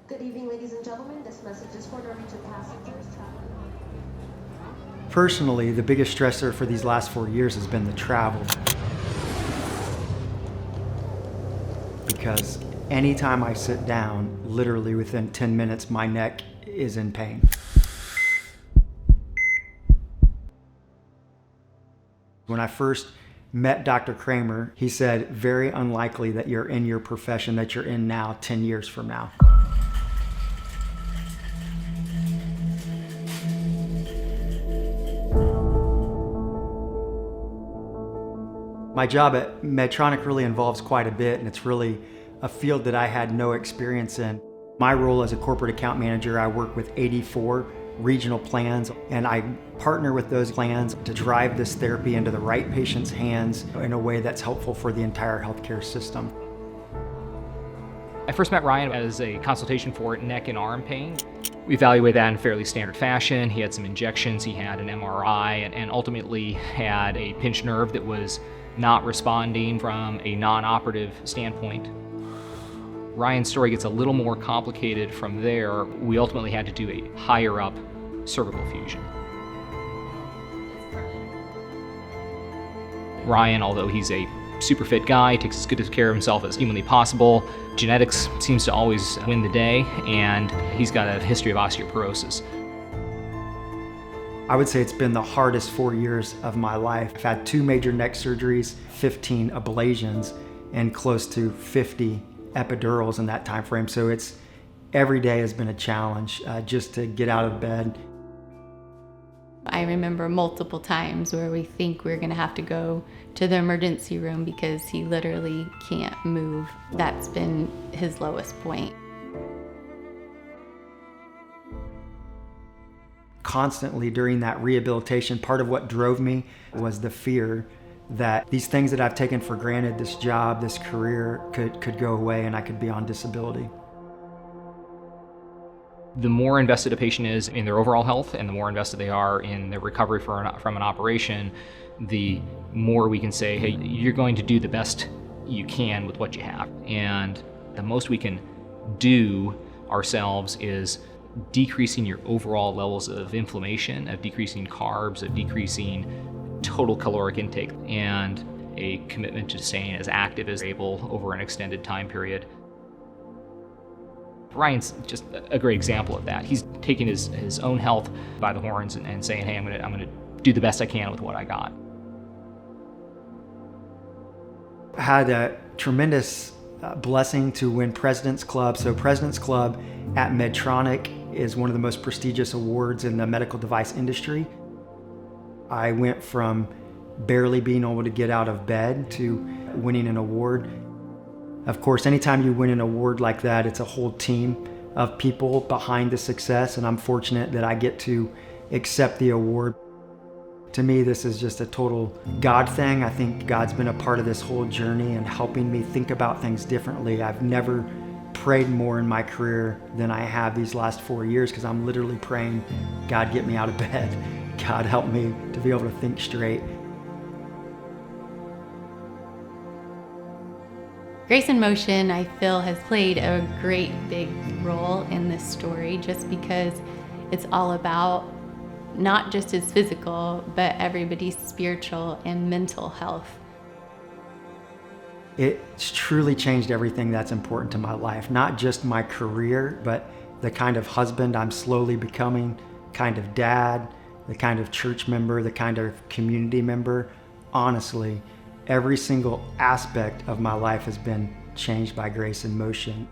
Good evening, ladies and gentlemen. This message is for Norwegian passengers traveling. Personally, the biggest stressor for these last 4 years has been the travel. Because anytime I sit down, literally within 10 minutes, my neck is in pain. When I first met Dr. Kramer, he said, very unlikely that you're in your profession that you're in now 10 years from now. My job at Medtronic really involves quite a bit, and it's really a field that I had no experience in. My role as a corporate account manager, I work with 84 regional plans, and I partner with those plans to drive this therapy into the right patient's hands in a way that's helpful for the entire healthcare system. I first met Ryan as a consultation for neck and arm pain. We evaluated that in fairly standard fashion. He had some injections, he had an MRI, and ultimately had a pinched nerve that was not responding from a non-operative standpoint. Ryan's story gets a little more complicated from there. We ultimately had to do a higher up cervical fusion. Ryan, although he's a super fit guy, takes as good care of himself as humanly possible. Genetics seems to always win the day, and he's got a history of osteoporosis. I would say it's been the hardest 4 years of my life. I've had 2 major neck surgeries, 15 ablations, and close to 50 epidurals in that time frame. So it's every day has been a challenge just to get out of bed. I remember multiple times where we think we're gonna have to go to the emergency room because he literally can't move. That's been his lowest point. Constantly during that rehabilitation, part of what drove me was the fear that these things that I've taken for granted, this job, this career, could go away and I could be on disability. The more invested a patient is in their overall health and the more invested they are in their recovery from an operation, the more we can say, hey, you're going to do the best you can with what you have. And the most we can do ourselves is decreasing your overall levels of inflammation, of decreasing carbs, of decreasing total caloric intake, and a commitment to staying as active as able over an extended time period. Ryan's just a great example of that. He's taking his own health by the horns and saying, hey, I'm gonna do the best I can with what I got. I had a tremendous blessing to win President's Club. So President's Club at Medtronic is one of the most prestigious awards in the medical device industry. I went from barely being able to get out of bed to winning an award. Of course, anytime you win an award like that, it's a whole team of people behind the success, and I'm fortunate that I get to accept the award. To me, this is just a total God thing. I think God's been a part of this whole journey and helping me think about things differently. I've never prayed more in my career than I have these last 4 years because I'm literally praying, God, get me out of bed. God, help me to be able to think straight. Grace in Motion, I feel, has played a great big role in this story just because it's all about not just his physical, but everybody's spiritual and mental health. It's truly changed everything that's important to my life, not just my career, but the kind of husband I'm slowly becoming, kind of dad, the kind of church member, the kind of community member. Honestly, every single aspect of my life has been changed by Grace in Motion.